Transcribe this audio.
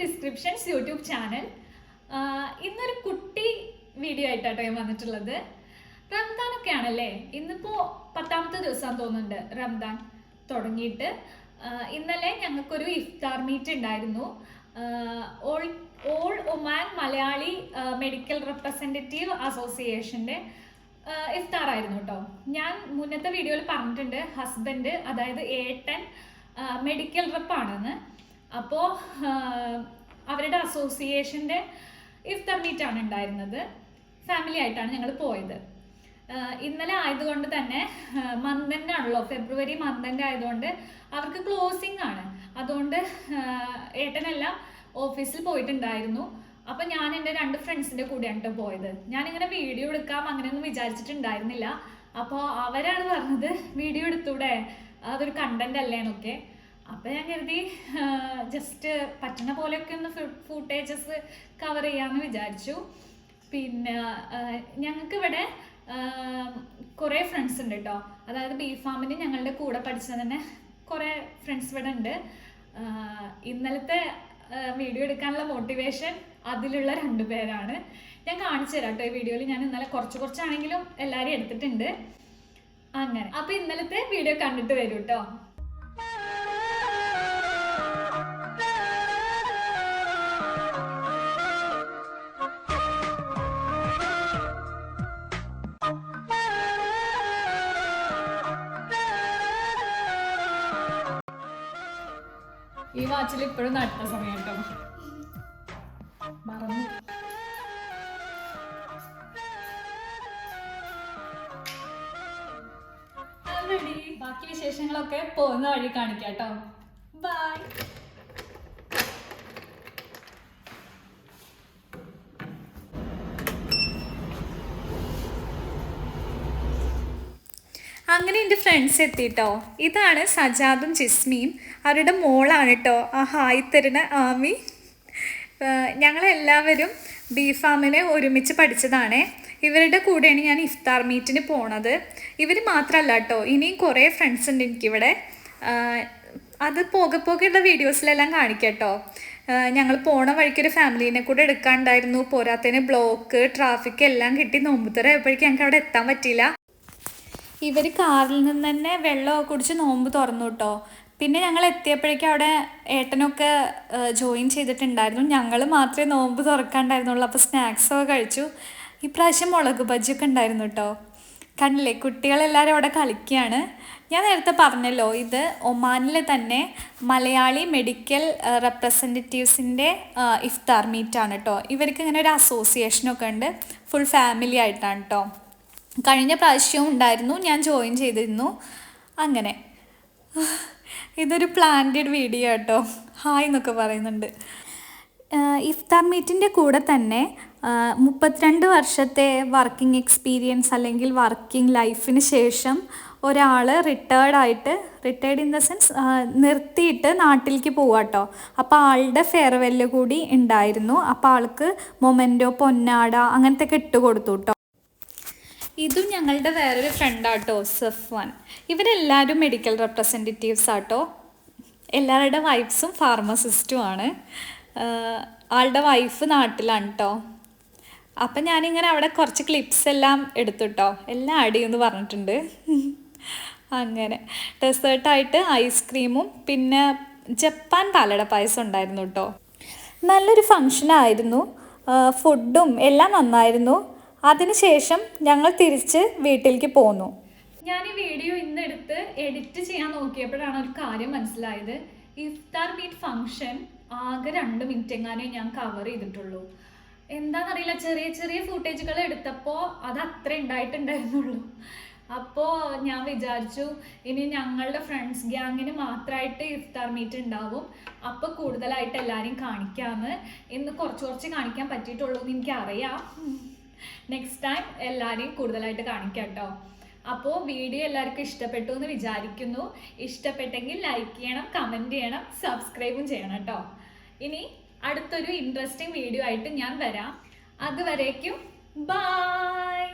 Descriptions YouTube channel. ഇന്നൊരു കുട്ടി video ആയിട്ടാട്ടോ ഞാൻ വന്നിട്ടുള്ളത്. റംദാനൊക്കെ ആണല്ലേ, ഇന്നിപ്പോൾ 10ാമത്തെ ദിവസം തോന്നുന്നുണ്ട് റംദാൻ തുടങ്ങിയിട്ട്. ഇന്നലെ ഞങ്ങൾക്കൊരു ഇഫ്താർ മീറ്റ് ഉണ്ടായിരുന്നു. All Oman Malayali medical representative അസോസിയേഷൻ്റെ ഇഫ്താർ ആയിരുന്നു കേട്ടോ. ഞാൻ മുന്നത്തെ വീഡിയോയിൽ പറഞ്ഞിട്ടുണ്ട്, ഹസ്ബൻഡ് അതായത് ഏട്ടൻ മെഡിക്കൽ റെപ്പാണെന്ന്. അപ്പോൾ അവരുടെ അസോസിയേഷൻ്റെ ഇഫ്താർ മീറ്റാണ് ഉണ്ടായിരുന്നത്. ഫാമിലി ആയിട്ടാണ് ഞങ്ങൾ പോയത്. ഇന്നലെ ആയതുകൊണ്ട് തന്നെ മന്ത് എൻഡ് ആണല്ലോ, ഫെബ്രുവരി മന്ത് എൻഡ് ആയതുകൊണ്ട് അവർക്ക് ക്ലോസിംഗ് ആണ്. അതുകൊണ്ട് ഏട്ടനെല്ലാം ഓഫീസിൽ പോയിട്ടുണ്ടായിരുന്നു. അപ്പം ഞാൻ എൻ്റെ 2 ഫ്രണ്ട്സിൻ്റെ കൂടെയാണ് പോയത്. ഞാനിങ്ങനെ വീഡിയോ എടുക്കാം അങ്ങനെയൊന്നും വിചാരിച്ചിട്ടുണ്ടായിരുന്നില്ല. അപ്പോൾ അവരാണ് പറഞ്ഞത് വീഡിയോ എടുത്തൂടെ, അതൊരു കണ്ടന്റ് അല്ലേ എന്നൊക്കെ. അപ്പം ഞാൻ കരുതി ജസ്റ്റ് പറ്റുന്ന പോലെയൊക്കെ ഒന്ന് ഫുട്ടേജസ് കവർ ചെയ്യാമെന്ന് വിചാരിച്ചു. പിന്നെ ഞങ്ങൾക്കിവിടെ കുറേ ഫ്രണ്ട്സ് ഉണ്ട് കേട്ടോ. അതായത് ബി ഫാമിന് ഞങ്ങളുടെ കൂടെ പഠിച്ച തന്നെ കുറേ ഫ്രണ്ട്സ് ഇവിടെ ഉണ്ട്. ഇന്നലത്തെ വീഡിയോ എടുക്കാനുള്ള മോട്ടിവേഷൻ അതിലുള്ള 2 പേരാണ്. ഞാൻ കാണിച്ചു തരാം കേട്ടോ. ഈ വീഡിയോയിൽ ഞാൻ ഇന്നലെ കുറച്ചാണെങ്കിലും എല്ലാവരും എടുത്തിട്ടുണ്ട്. അങ്ങനെ അപ്പം ഇന്നലത്തെ വീഡിയോ കണ്ടിട്ട് വരൂ കേട്ടോ. ഈ വാച്ചിൽ ഇപ്പോഴും നട്ട സമയം കേട്ടോ, മറന്നു. റെഡി. ബാക്കി വിശേഷങ്ങളൊക്കെ പോകുന്ന വഴി കാണിക്കാം കേട്ടോ. ബൈ. അങ്ങനെ എൻ്റെ ഫ്രണ്ട്സ് എത്തിട്ടോ. ഇതാണ് സജാദും ജിസ്മിയും, അവരുടെ മോളാണ് കേട്ടോ ആ ഹായ് തരുന്ന ആമി. ഞങ്ങളെല്ലാവരും ബി ഫാമിനെ ഒരുമിച്ച് പഠിച്ചതാണേ. ഇവരുടെ കൂടെയാണ് ഞാൻ ഇഫ്താർ മീറ്റിന് പോണത്. ഇവർ മാത്രമല്ല കേട്ടോ, ഇനിയും കുറേ ഫ്രണ്ട്സ് ഉണ്ട് എനിക്കിവിടെ. അത് പോകെയുള്ള വീഡിയോസിലെല്ലാം കാണിക്കാം കേട്ടോ. ഞങ്ങൾ പോണ വഴിക്കൊരു ഫാമിലീനെ കൂടെ എടുക്കാനുണ്ടായിരുന്നു. പോരാത്തതിന് ബ്ലോക്ക് ട്രാഫിക് എല്ലാം കിട്ടി. നോമ്പുതുറ ആയപ്പോഴേക്കും ഞങ്ങൾക്ക് അവിടെ എത്താൻ പറ്റിയില്ല. ഇവർ കാറിൽ നിന്ന് തന്നെ വെള്ളമൊക്കെ കുടിച്ച് നോമ്പ് തുറന്നു കേട്ടോ. പിന്നെ ഞങ്ങൾ എത്തിയപ്പോഴേക്കും അവിടെ ഏട്ടനൊക്കെ ജോയിൻ ചെയ്തിട്ടുണ്ടായിരുന്നു. ഞങ്ങൾ മാത്രമേ നോമ്പ് തുറക്കാണ്ടായിരുന്നുള്ളൂ. അപ്പോൾ സ്നാക്സൊക്കെ കഴിച്ചു. ഇപ്രാവശ്യം മുളക് ബജ്ജിയൊക്കെ ഉണ്ടായിരുന്നു കേട്ടോ. കണ്ടില്ലേ, കുട്ടികളെല്ലാവരും അവിടെ കളിക്കുകയാണ്. ഞാൻ നേരത്തെ പറഞ്ഞല്ലോ, ഇത് ഒമാനിലെ തന്നെ മലയാളി മെഡിക്കൽ റെപ്രസെൻറ്റേറ്റീവ്സിൻ്റെ ഇഫ്താർ മീറ്റാണ് കേട്ടോ. ഇവർക്ക് ഇങ്ങനെ ഒരു അസോസിയേഷനൊക്കെ ഉണ്ട്. ഫുൾ ഫാമിലി ആയിട്ടാണ് കേട്ടോ. കഴിഞ്ഞ പ്രാവശ്യവും ഉണ്ടായിരുന്നു, ഞാൻ ജോയിൻ ചെയ്തിരുന്നു. അങ്ങനെ ഇതൊരു പ്ലാൻഡ് വീഡിയോ കേട്ടോ. ഹായ് എന്നൊക്കെ പറയുന്നുണ്ട്. ഇഫ്താർ മീറ്റിൻ്റെ കൂടെ തന്നെ 32 വർഷത്തെ വർക്കിംഗ് എക്സ്പീരിയൻസ് അല്ലെങ്കിൽ വർക്കിംഗ് ലൈഫിന് ശേഷം ഒരാൾ റിട്ടയർഡ് ഇൻ ദ സെൻസ് നിർത്തിയിട്ട് നാട്ടിലേക്ക് പോവാം കേട്ടോ. അപ്പോൾ ആളുടെ ഫെയർവെല്ല് കൂടി ഉണ്ടായിരുന്നു. അപ്പോൾ ആൾക്ക് മൊമെൻറ്റോ, പൊന്നാട അങ്ങനത്തെ ഒക്കെ ഇട്ട് കൊടുത്തു കേട്ടോ. ഇതും ഞങ്ങളുടെ വേറൊരു ഫ്രണ്ടാട്ടോ, സഫ്വാൻ. ഇവരെല്ലാവരും മെഡിക്കൽ റെപ്രസെൻറ്റേറ്റീവ്സ് ആട്ടോ. എല്ലാവരുടെ വൈഫ്സും ഫാർമസിസ്റ്റും ആണ്. ആളുടെ വൈഫ് നാട്ടിലാണ് കേട്ടോ. അപ്പം ഞാനിങ്ങനെ അവിടെ കുറച്ച് ക്ലിപ്സ് എല്ലാം എടുത്തു കേട്ടോ. എല്ലാം ആഡ് ചെയ്യുമെന്ന് പറഞ്ഞിട്ടുണ്ട്. അങ്ങനെ ഡെസേർട്ടായിട്ട് ഐസ്ക്രീമും പിന്നെ ജപ്പാൻ പാലട പായസം ഉണ്ടായിരുന്നു കേട്ടോ. നല്ലൊരു ഫങ്ഷനായിരുന്നു. ഫുഡും എല്ലാം നന്നായിരുന്നു. അതിനുശേഷം ഞങ്ങൾ തിരിച്ച് വീട്ടിലേക്ക് പോന്നു. ഞാൻ ഈ വീഡിയോ ഇന്നെടുത്ത് എഡിറ്റ് ചെയ്യാൻ നോക്കിയപ്പോഴാണ് ഒരു കാര്യം മനസ്സിലായത്. ഇഫ്താർ മീറ്റ് ഫംഗ്ഷൻ ആകെ 2 മിനിറ്റ് എങ്ങാനേ ഞാൻ കവർ ചെയ്തിട്ടുള്ളൂ. എന്താണെന്നറിയില്ല, ചെറിയ ഫുട്ടേജുകൾ എടുത്തപ്പോൾ അത് അത്ര ഉണ്ടായിട്ടുണ്ടായിരുന്നുള്ളൂ. അപ്പോൾ ഞാൻ വിചാരിച്ചു ഇനി ഞങ്ങളുടെ ഫ്രണ്ട്സ് ഗ്യാങ്ങിന് മാത്രമായിട്ട് ഇഫ്താർ മീറ്റ് ഉണ്ടാവും. അപ്പോൾ കൂടുതലായിട്ട് എല്ലാവരെയും കാണിക്കാമെന്ന്. ഇന്ന് കുറച്ച് കാണിക്കാൻ പറ്റിയിട്ടുള്ളൂ എന്ന് എനിക്കറിയാം. നെക്സ്റ്റ് ടൈം എല്ലാവരെയും കൂടുതലായിട്ട് കാണിക്കാം കേട്ടോ. അപ്പോൾ വീഡിയോ എല്ലാവർക്കും ഇഷ്ടപ്പെട്ടു എന്ന് വിചാരിക്കുന്നു. ഇഷ്ടപ്പെട്ടെങ്കിൽ ലൈക്ക് ചെയ്യണം, കമൻറ്റ് ചെയ്യണം, സബ്സ്ക്രൈബും ചെയ്യണം കേട്ടോ. ഇനി അടുത്തൊരു ഇൻട്രസ്റ്റിംഗ് വീഡിയോ ആയിട്ട് ഞാൻ വരാം. അതുവരേക്കും ബൈ.